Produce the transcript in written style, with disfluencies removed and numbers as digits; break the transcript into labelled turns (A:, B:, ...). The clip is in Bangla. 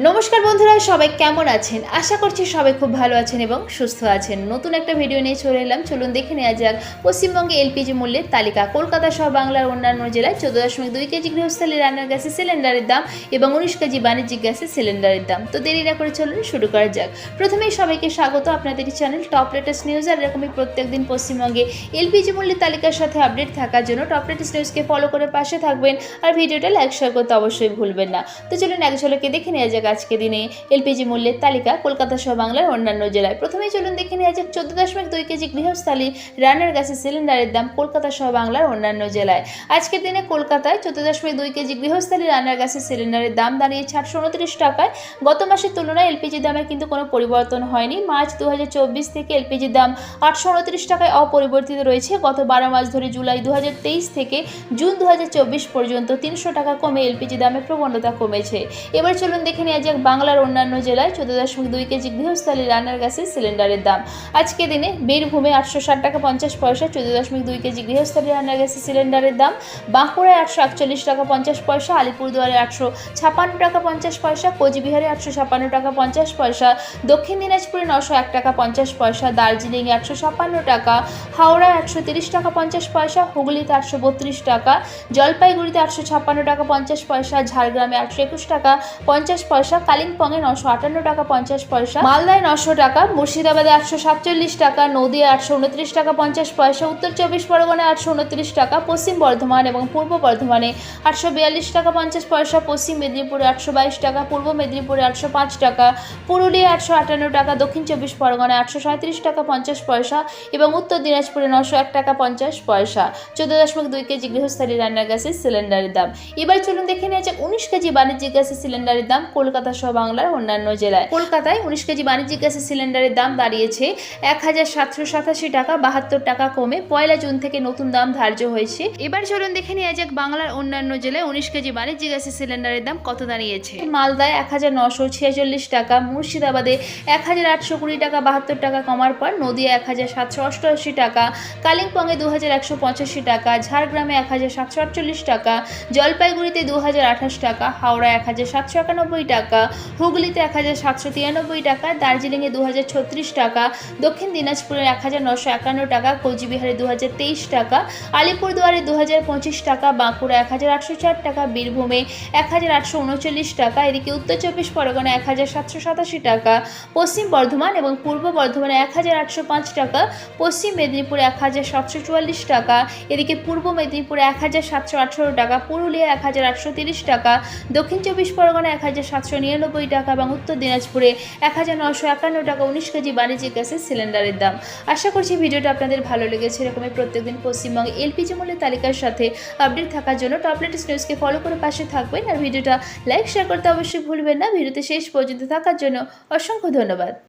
A: নমস্কার বন্ধুরা, সবাই কেমন আছেন? আশা করছি সবাই খুব ভালো আছেন এবং সুস্থ আছেন। নতুন একটা ভিডিও নিয়ে চলে এলাম। চলুন দেখে নেওয়া যাক পশ্চিমবঙ্গে এলপিজি মূল্যের তালিকা। কলকাতা সহ বাংলার অন্যান্য জেলায় 14.2 কেজি গৃহস্থলী রান্নার গ্যাসের সিলিন্ডারের দাম এবং 19 কেজি বাণিজ্যিক গ্যাসের সিলিন্ডারের দাম। তো দেরি না করে চলুন শুরু করা যাক। প্রথমেই সবাইকে স্বাগত আপনাদের চ্যানেল টপ লেটেস্ট নিউজ। আর এরকমই প্রত্যেকদিন পশ্চিমবঙ্গে এলপিজি মূল্যের তালিকার সাথে আপডেট থাকার জন্য টপ লেটেস্ট নিউজকে ফলো করে পাশে থাকবেন আর ভিডিওটা লাইক শেয়ার করতে অবশ্যই ভুলবেন না। তো চলুন এক ঝলকে দেখে নেওয়া যাক আজকে দিনে এলপিজি মূল্যের তালিকা কলকাতা সহ বাংলার অন্যান্য জেলায়। প্রথমেই চলুন দেখে নেওয়া যাক 14.2 কেজি গৃহস্থলী রান্নার গ্যাসের সিলিন্ডারের দাম কলকাতা সহ বাংলার অন্যান্য জেলায়। আজকের দিনে কলকাতায় 14.2 কেজি গৃহস্থলী রান্নার গ্যাসের সিলিন্ডারের দাম দাঁড়িয়েছে 829 টাকায়। গত মাসের তুলনায় এলপিজি দামে কিন্তু কোনো পরিবর্তন হয়নি। মার্চ 2024 থেকে এলপিজির দাম 829 টাকায় অপরিবর্তিত রয়েছে। গত 12 মাস ধরে জুলাই 2023 থেকে জুন 2024 পর্যন্ত 300 টাকা কমে এলপিজি দামের প্রবণতা কমেছে। এবার চলুন দেখে নেওয়া যাক বাংলার অন্যান্য জেলায় 14.2 কেজি গৃহস্থলী রান্নার গ্যাসের সিলিন্ডারের দাম। আজকে দিনে বীরভূমে 860 টাকা 50 পয়সা 14.2 কেজি গৃহস্থলী রান্নার গ্যাসের সিলিন্ডারের দাম। বাঁকুড়ায় 841 টাকা 50 পয়সা, আলিপুরদুয়ারে 856 টাকা 50 পয়সা, কোচবিহারে 856 টাকা 50 পয়সা, দক্ষিণ দিনাজপুরে 901 টাকা 50 পয়সা, দার্জিলিংয়ে 156 টাকা, হাওড়ায় 130 টাকা 50 পয়সা, হুগলিতে 832 টাকা, জলপাইগুড়িতে 856 টাকা 50 পয়সা, ঝাড়গ্রামে 821 টাকা 50 পয়সা, কালিম্পংয়ে 958 টাকা 50 পয়সা, মালদায় 900 টাকা, মুর্শিদাবাদে 847 টাকা, নদিয়া 829 টাকা 50 পয়সা, উত্তর 24 পরগনায় 829 টাকা, পশ্চিম বর্ধমান এবং পূর্ব বর্ধমানে 842 টাকা 50 পয়সা, পশ্চিম মেদিনীপুরে 822 টাকা, পূর্ব মেদিনীপুরে 805 টাকা, পুরুলিয়া 858 টাকা, দক্ষিণ 24 পরগনায় 837 টাকা 50 পয়সা এবং উত্তর দিনাজপুরে 901 টাকা 50 পয়সা। 14.2 কেজি গৃহস্থলী রান্নার গ্যাসের সিলিন্ডারের দাম। এবার চলুন দেখে নেওয়া যাক 19 কেজি বাণিজ্যিক গ্যাসের সিলিন্ডারের দাম কলকাতা সহ বাংলার অন্যান্য জেলায়। কলকাতায় 19 কেজি বাণিজ্যিক গ্যাসের সিলিন্ডারের দাম দাঁড়িয়েছে 1787 টাকা 72 টাকা কমে 1 জুন থেকে নতুন দাম ধার্য হয়েছে। এবার চলুন দেখে নেওয়া যাক বাংলার অন্যান্য জেলায় 19 কেজি বাণিজ্যিক গ্যাসের সিলিন্ডারের দাম কত দাঁড়িয়েছে। মালদায় 1946 টাকা, মুর্শিদাবাদে 1820 টাকা 72 টাকা কমার পর নদিয়া 1788 টাকা, কালিম্পংয়ে 2185 টাকা, ঝাড়গ্রামে 1748 টাকা, জলপাইগুড়িতে 2028 টাকা, হাওড়ায় 1791 টাকা, হুগলিতে 1793 টাকা, দার্জিলিংয়ে 2036 টাকা, দক্ষিণ দিনাজপুরে 1951 টাকা, কোচবিহারে 2023 টাকা, আলিপুরদুয়ারে 2025 টাকা, বাঁকুড়া 1804 টাকা, বীরভূমে 1839 টাকা, এদিকে উত্তর 24 পরগনা 1787 টাকা, পশ্চিম বর্ধমান এবং পূর্ব বর্ধমানে 1805 টাকা, পশ্চিম মেদিনীপুরে 1744 টাকা, এদিকে পূর্ব মেদিনীপুরে 1718 টাকা, পুরুলিয়া 1830 টাকা, দক্ষিণ 24 পরগনা 1799 টাকা এবং উত্তর দিনাজপুরে 1951 টাকা 19 কেজি বাণিজ্যিক গ্যাসের সিলিন্ডারের দাম। আশা করছি ভিডিওটা আপনাদের ভালো লেগেছে। এরকমই প্রত্যেকদিন পশ্চিমবঙ্গে এলপিজি মূল্যের তালিকার সাথে আপডেট থাকার জন্য টপ লেটেস্ট নিউজকে ফলো করে পাশে থাকবেন আর ভিডিওটা লাইক শেয়ার করতে অবশ্যই ভুলবেন না। ভিডিওতে শেষ পর্যন্ত থাকার জন্য অসংখ্য ধন্যবাদ।